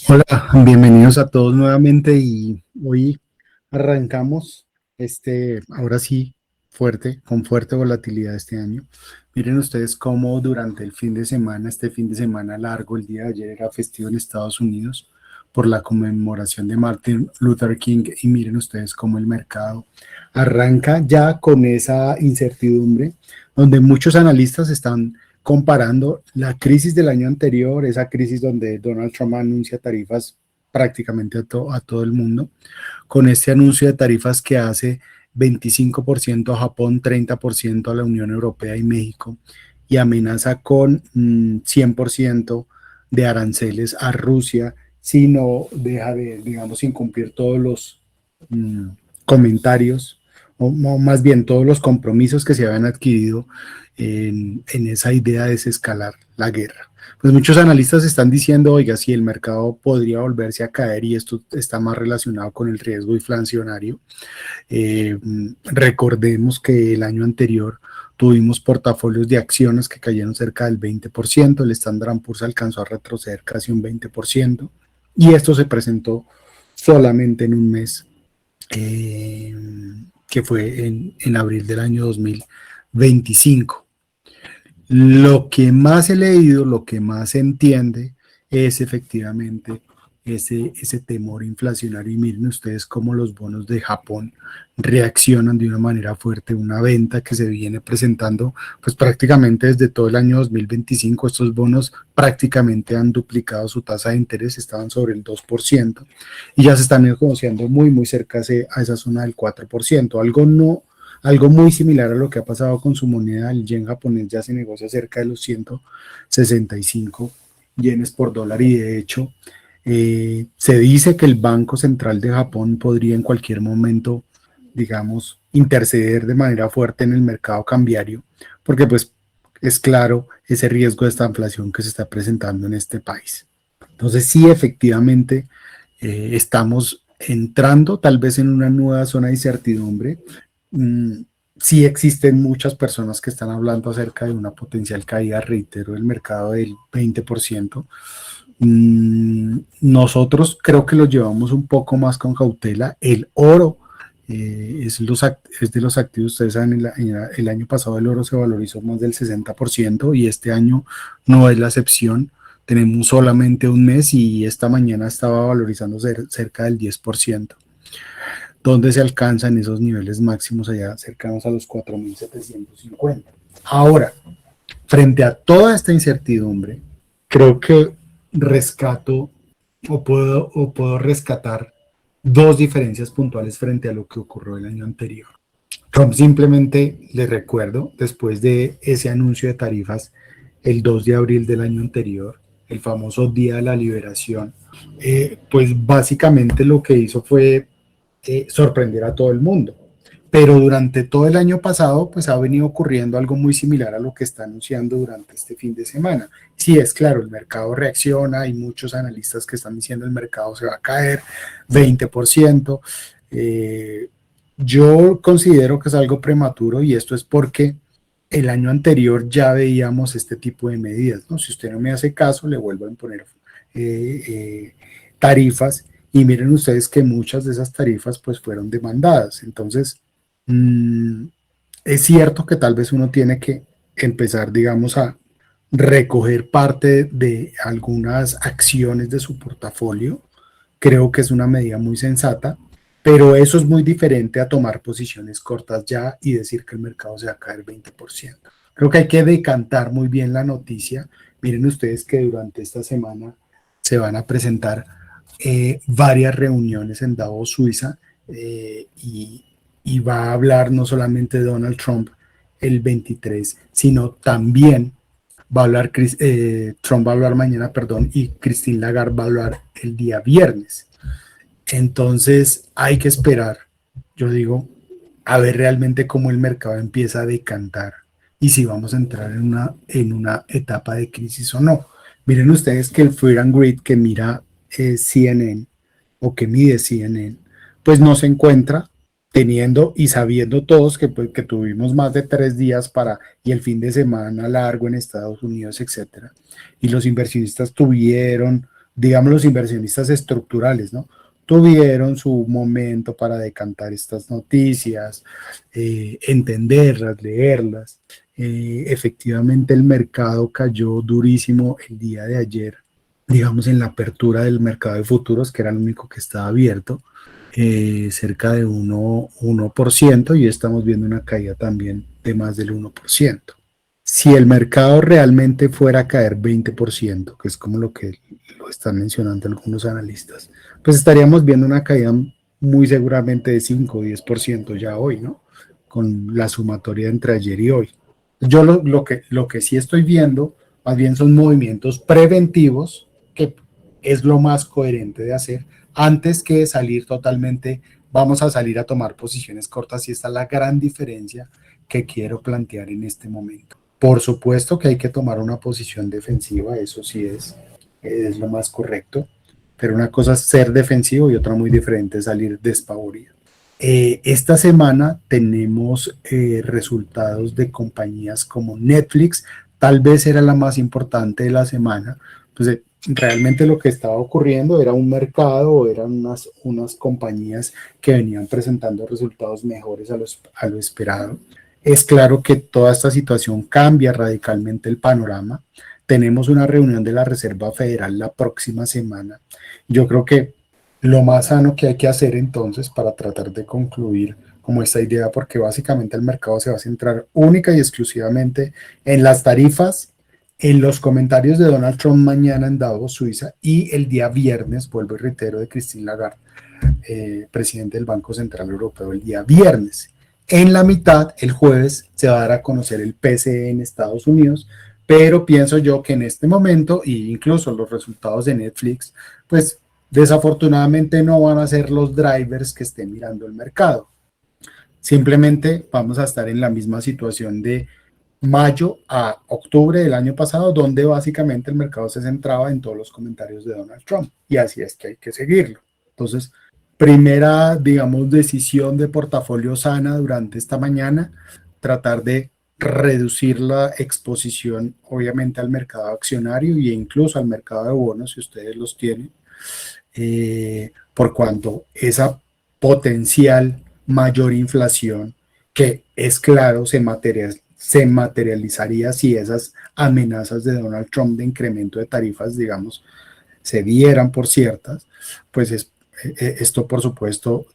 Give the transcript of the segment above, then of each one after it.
Hola, bienvenidos a todos nuevamente y hoy arrancamos ahora sí, con fuerte volatilidad este año. Miren ustedes cómo durante el fin de semana, este fin de semana largo, el día de ayer era festivo en Estados Unidos por la conmemoración de Martin Luther King y miren ustedes cómo el mercado arranca ya con esa incertidumbre donde muchos analistas están comparando la crisis del año anterior, esa crisis donde Donald Trump anuncia tarifas prácticamente a todo el mundo, con este anuncio de tarifas que hace 25% a Japón, 30% a la Unión Europea y México, y amenaza con 100% de aranceles a Rusia si no deja de, digamos, incumplir todos los mm, comentarios, o más bien todos los compromisos que se habían adquirido en esa idea de desescalar la guerra. Pues muchos analistas están diciendo, oiga, si el mercado podría volverse a caer y esto está más relacionado con el riesgo inflacionario. Recordemos que el año anterior tuvimos portafolios de acciones que cayeron cerca del 20%, el Standard & Poor's alcanzó a retroceder casi un 20%, y esto se presentó solamente en un mes, eh, que fue en abril del año 2025. Lo que más he leído, lo que más se entiende es efectivamente ese temor inflacionario. Y miren ustedes cómo los bonos de Japón reaccionan de una manera fuerte, una venta que se viene presentando pues prácticamente desde todo el año 2025. Estos bonos prácticamente han duplicado su tasa de interés, estaban sobre el 2% y ya se están negociando muy cerca a esa zona del 4%, algo muy similar a lo que ha pasado con su moneda. El yen japonés ya se negocia cerca de los 165 yenes por dólar y de hecho se dice que el Banco Central de Japón podría en cualquier momento, digamos, interceder de manera fuerte en el mercado cambiario, porque pues es claro ese riesgo de esta inflación que se está presentando en este país. Entonces sí, efectivamente, estamos entrando tal vez en una nueva zona de incertidumbre. mm, sí existen muchas personas que están hablando acerca de una potencial caída, reitero, del mercado del 20%. Nosotros creo que lo llevamos un poco más con cautela. El oro es de los activos, ustedes saben, el año pasado el oro se valorizó más del 60% y este año no es la excepción. Tenemos solamente un mes y esta mañana estaba valorizando cerca del 10%, donde se alcanzan esos niveles máximos allá cercanos a los 4.750. Ahora, frente a toda esta incertidumbre, creo que rescato o puedo rescatar dos diferencias puntuales frente a lo que ocurrió el año anterior. Trump simplemente, le recuerdo, después de ese anuncio de tarifas el 2 de abril del año anterior, el famoso Día de la Liberación, pues básicamente lo que hizo fue sorprender a todo el mundo. Pero durante todo el año pasado, pues ha venido ocurriendo algo muy similar a lo que está anunciando durante este fin de semana. Sí, es claro, el mercado reacciona, hay muchos analistas que están diciendo el mercado se va a caer 20%. Eh, yo considero que es algo prematuro y esto es porque el año anterior ya veíamos este tipo de medidas, ¿no? Si usted no me hace caso, le vuelvo a imponer tarifas y miren ustedes que muchas de esas tarifas pues fueron demandadas. Entonces, mmm, es cierto que tal vez uno tiene que empezar, digamos, a recoger parte de algunas acciones de su portafolio. Creo que es una medida muy sensata, pero eso es muy diferente a tomar posiciones cortas ya y decir que el mercado se va a caer 20%. Creo que hay que decantar muy bien la noticia. Miren ustedes que durante esta semana se van a presentar varias reuniones en Davos, Suiza, y va a hablar no solamente Donald Trump el 23, sino también va a hablar Trump va a hablar mañana, perdón, y Christine Lagarde va a hablar el día viernes. Entonces hay que esperar, yo digo, a ver realmente cómo el mercado empieza a decantar y si vamos a entrar en una etapa de crisis o no. Miren ustedes que el Fear and Greed que mira CNN o que mide CNN, pues no se encuentra teniendo y sabiendo todos que, pues, que tuvimos más de 3 días y el fin de semana largo en Estados Unidos, etcétera. Y los inversionistas tuvieron digamos, los inversionistas estructurales, ¿no? Tuvieron su momento para decantar estas noticias, entenderlas, leerlas. Efectivamente, el mercado cayó durísimo el día de ayer, digamos, en la apertura del mercado de futuros, que era el único que estaba abierto, cerca de 1%, y estamos viendo una caída también de más del 1%. Si el mercado realmente fuera a caer 20%, que es como lo que lo están mencionando algunos analistas, pues estaríamos viendo una caída muy seguramente de 5 o 10% ya hoy, ¿no? Con la sumatoria entre ayer y hoy. Yo lo que sí estoy viendo, más bien son movimientos preventivos, que es lo más coherente de hacer, antes que salir totalmente, vamos a salir a tomar posiciones cortas, y esta es la gran diferencia que quiero plantear en este momento. Por supuesto que hay que tomar una posición defensiva, eso sí es lo más correcto, pero una cosa es ser defensivo y otra muy diferente es salir despavorido. Esta semana tenemos resultados de compañías como Netflix, tal vez era la más importante de la semana. Pues realmente lo que estaba ocurriendo era un mercado, eran unas compañías que venían presentando resultados mejores a lo esperado. Es claro que toda esta situación cambia radicalmente el panorama. Tenemos una reunión de la Reserva Federal la próxima semana. Yo creo que lo más sano que hay que hacer entonces para tratar de concluir como esta idea, porque básicamente el mercado se va a centrar única y exclusivamente en las tarifas, en los comentarios de Donald Trump mañana en Davos, Suiza, y el día viernes, vuelvo y reitero, de Christine Lagarde, presidente del Banco Central Europeo, el día viernes. En la mitad, el jueves, se va a dar a conocer el PCE en Estados Unidos, pero pienso yo que en este momento, e incluso los resultados de Netflix, pues desafortunadamente no van a ser los drivers que estén mirando el mercado. Simplemente vamos a estar en la misma situación de mayo a octubre del año pasado, donde básicamente el mercado se centraba en todos los comentarios de Donald Trump, y así es que hay que seguirlo. Entonces, primera, digamos, decisión de portafolio sana durante esta mañana, tratar de reducir la exposición, obviamente, al mercado accionario e incluso al mercado de bonos, si ustedes los tienen, por cuanto esa potencial mayor inflación, que es claro, se materializaría si esas amenazas de Donald Trump de incremento de tarifas, digamos, se dieran por ciertas, pues esto por supuesto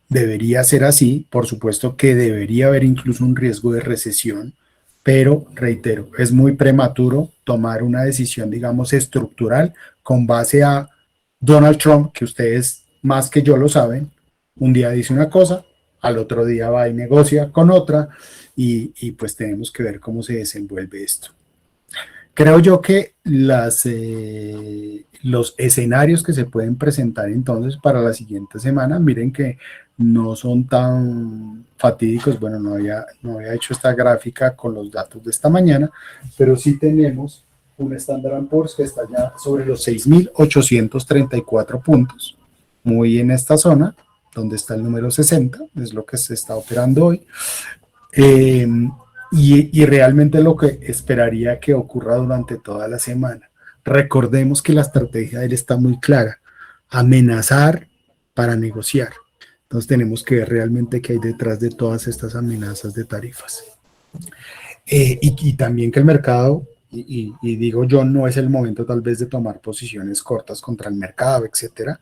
debería ser así, por supuesto que debería haber incluso un riesgo de recesión, pero reitero, es muy prematuro tomar una decisión, digamos, estructural con base a Donald Trump, que ustedes más que yo lo saben. Un día dice una cosa, al otro día va y negocia con otra, y pues tenemos que ver cómo se desenvuelve esto. Creo yo que los escenarios que se pueden presentar entonces para la siguiente semana, miren que no son tan fatídicos. Bueno, no había hecho esta gráfica con los datos de esta mañana, pero sí tenemos un Standard & Poor's que está ya sobre los 6.834 puntos, muy en esta zona, donde está el número 60, es lo que se está operando hoy. Eh, y realmente lo que esperaría que ocurra durante toda la semana. Recordemos que la estrategia de él está muy clara: amenazar para negociar. Entonces tenemos que ver realmente qué hay detrás de todas estas amenazas de tarifas. Y también que el mercado, y digo yo, no es el momento tal vez de tomar posiciones cortas contra el mercado, etcétera,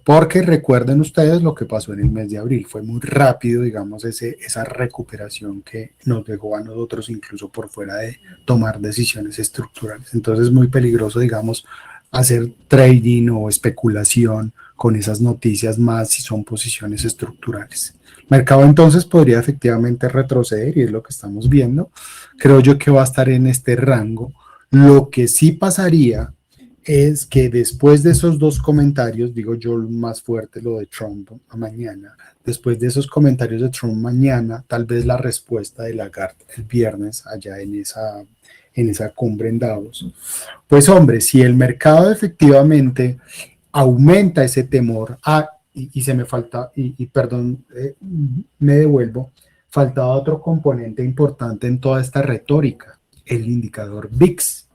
porque recuerden ustedes lo que pasó en el mes de abril. Fue muy rápido, digamos, esa recuperación que nos dejó a nosotros incluso por fuera de tomar decisiones estructurales. Entonces es muy peligroso, digamos, hacer trading o especulación con esas noticias, más si son posiciones estructurales. El mercado entonces podría efectivamente retroceder, y es lo que estamos viendo. Creo yo que va a estar en este rango. Lo que sí pasaría es que después de esos dos comentarios, digo yo más fuerte lo de Trump a mañana, después de esos comentarios de Trump mañana, tal vez la respuesta de Lagarde el viernes allá en esa cumbre en Davos. Pues hombre, si el mercado efectivamente aumenta ese temor, y se me falta, y perdón, me devuelvo, faltaba otro componente importante en toda esta retórica: el indicador VIX.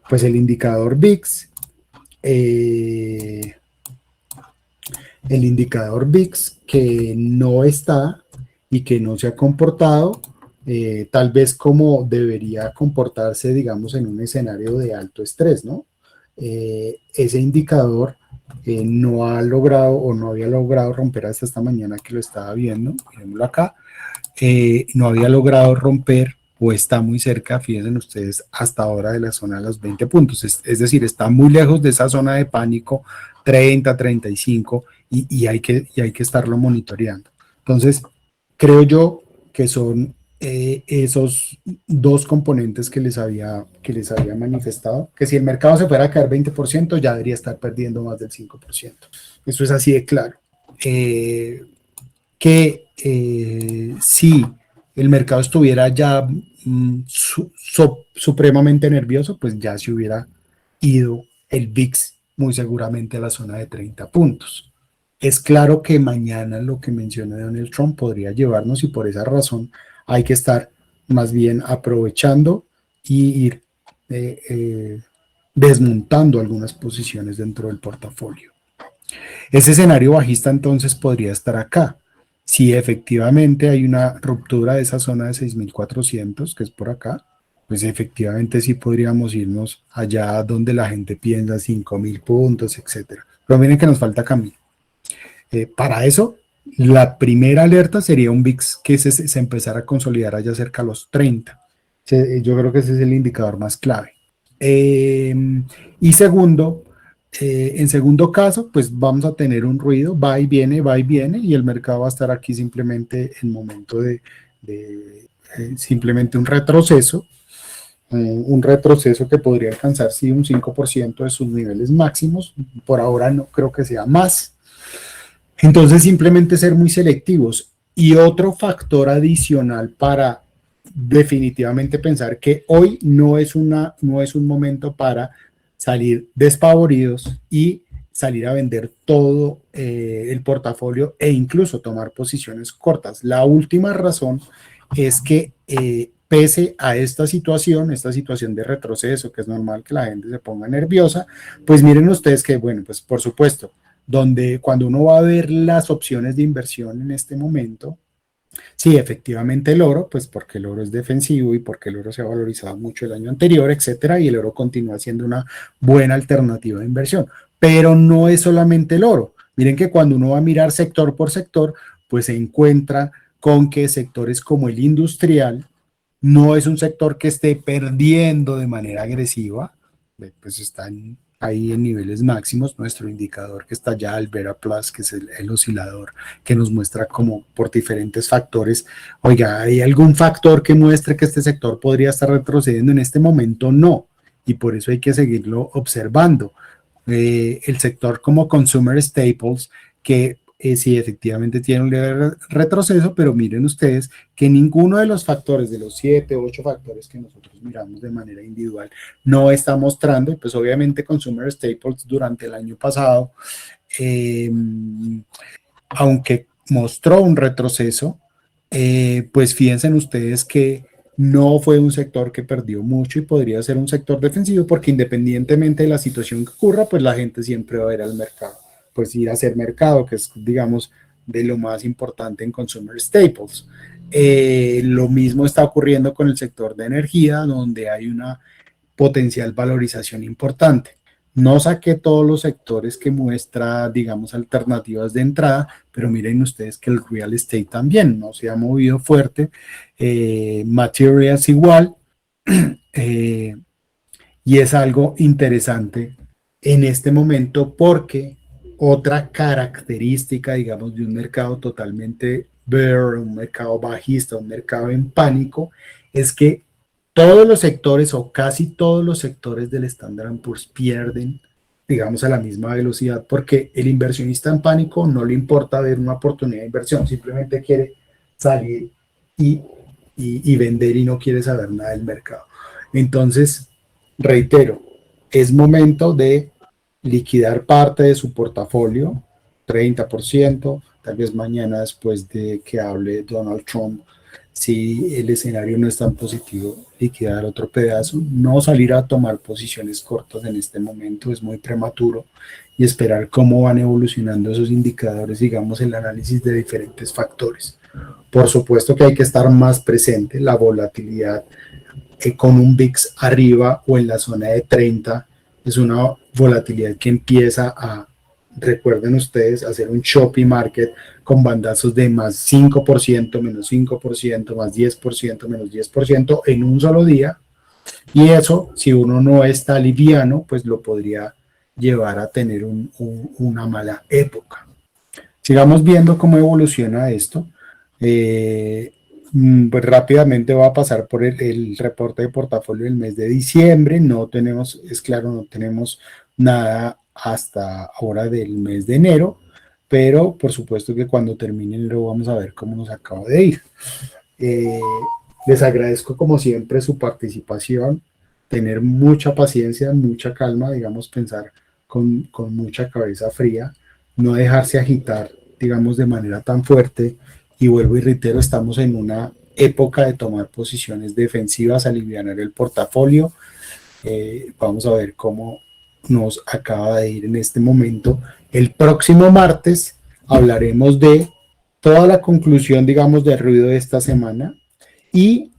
Pues el indicador VIX el indicador VIX, que no está y que no se ha comportado tal vez como debería comportarse, digamos, en un escenario de alto estrés, ¿no? Ese indicador no ha logrado o no había logrado romper hasta esta mañana que lo estaba viendo, miremoslo acá, no había logrado romper o está muy cerca, fíjense ustedes, hasta ahora de la zona de los 20 puntos, es decir, está muy lejos de esa zona de pánico, 30, 35, y hay que estarlo monitoreando. Entonces, creo yo que son esos dos componentes que les había manifestado, que si el mercado se fuera a caer 20%, ya debería estar perdiendo más del 5%. Eso es así de claro. Que si el mercado estuviera ya supremamente nervioso, pues ya se hubiera ido el VIX muy seguramente a la zona de 30 puntos. Es claro que mañana lo que menciona Donald Trump podría llevarnos y por esa razón hay que estar más bien aprovechando y ir desmontando algunas posiciones dentro del portafolio. Ese escenario bajista entonces podría estar acá. Si efectivamente hay una ruptura de esa zona de 6.400, que es por acá, pues efectivamente sí podríamos irnos allá donde la gente piensa 5.000 puntos, etcétera. Pero miren que nos falta camino. Para eso, la primera alerta sería un VIX que se empezara a consolidar allá cerca a los 30. Yo creo que ese es el indicador más clave. Y segundo, en segundo caso, pues vamos a tener un ruido, va y viene, y el mercado va a estar aquí simplemente en momento de simplemente un retroceso que podría alcanzar, sí, un 5% de sus niveles máximos. Por ahora no creo que sea más. Entonces, simplemente ser muy selectivos. Y otro factor adicional para definitivamente pensar que hoy no es un momento para salir despavoridos y salir a vender todo el portafolio e incluso tomar posiciones cortas. La última razón es que pese a esta situación de retroceso, que es normal que la gente se ponga nerviosa, pues miren ustedes que, bueno, pues por supuesto, cuando uno va a ver las opciones de inversión en este momento, sí, efectivamente el oro, pues porque el oro es defensivo y porque el oro se ha valorizado mucho el año anterior, etcétera, y el oro continúa siendo una buena alternativa de inversión. Pero no es solamente el oro. Miren que cuando uno va a mirar sector por sector, pues se encuentra con que sectores como el industrial no es un sector que esté perdiendo de manera agresiva, pues están ahí en niveles máximos. Nuestro indicador que está ya, el Vera Plus, que es el oscilador que nos muestra como por diferentes factores, oiga, ¿hay algún factor que muestre que este sector podría estar retrocediendo en este momento? No, y por eso hay que seguirlo observando. El sector como Consumer Staples, que sí efectivamente tiene un leve retroceso, pero miren ustedes que ninguno de los factores, de los 7 o 8 factores que nosotros miramos de manera individual, no está mostrando, y pues obviamente Consumer Staples durante el año pasado, aunque mostró un retroceso, pues fíjense ustedes que no fue un sector que perdió mucho y podría ser un sector defensivo porque independientemente de la situación que ocurra, pues la gente siempre va a ir al mercado, pues ir a hacer mercado, que es, digamos, de lo más importante en Consumer Staples. Lo mismo está ocurriendo con el sector de energía, donde hay una potencial valorización importante. No saqué todos los sectores que muestra, digamos, alternativas de entrada, pero miren ustedes que el real estate también no se ha movido fuerte, materials igual, y es algo interesante en este momento porque otra característica, digamos, de un mercado totalmente bear, un mercado bajista, un mercado en pánico, es que todos los sectores o casi todos los sectores del Standard & Poor's pierden, digamos, a la misma velocidad, porque el inversionista en pánico no le importa ver una oportunidad de inversión, simplemente quiere salir y vender y no quiere saber nada del mercado. Entonces, reitero, es momento de liquidar parte de su portafolio, 30%, tal vez mañana después de que hable Donald Trump, Si el escenario no es tan positivo, liquidar otro pedazo, no salir a tomar posiciones cortas en este momento, es muy prematuro, y esperar cómo van evolucionando esos indicadores, digamos, el análisis de diferentes factores. Por supuesto que hay que estar más presente, la volatilidad con un VIX arriba o en la zona de 30 es una volatilidad que empieza a, recuerden ustedes, hacer un choppy market con bandazos de más 5%, menos 5%, más 10%, menos 10% en un solo día. Y eso, si uno no está liviano, pues lo podría llevar a tener una mala época. Sigamos viendo cómo evoluciona esto. Pues rápidamente va a pasar por el reporte de portafolio del mes de diciembre. No tenemos, es claro, no tenemos nada hasta ahora del mes de enero, pero por supuesto que cuando termine enero vamos a ver cómo nos acaba de ir. Eh, Les agradezco como siempre su participación, tener mucha paciencia, mucha calma, digamos, pensar con mucha cabeza fría, no dejarse agitar, digamos, de manera tan fuerte. Y vuelvo y reitero, estamos en una época de tomar posiciones defensivas, aliviar el portafolio. Vamos a ver cómo nos acaba de ir en este momento. El próximo martes hablaremos de toda la conclusión, digamos, del ruido de esta semana y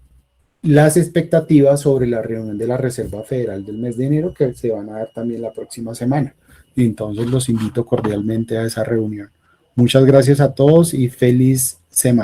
las expectativas sobre la reunión de la Reserva Federal del mes de enero que se van a dar también la próxima semana. Entonces los invito cordialmente a esa reunión. Muchas gracias a todos y feliz semana.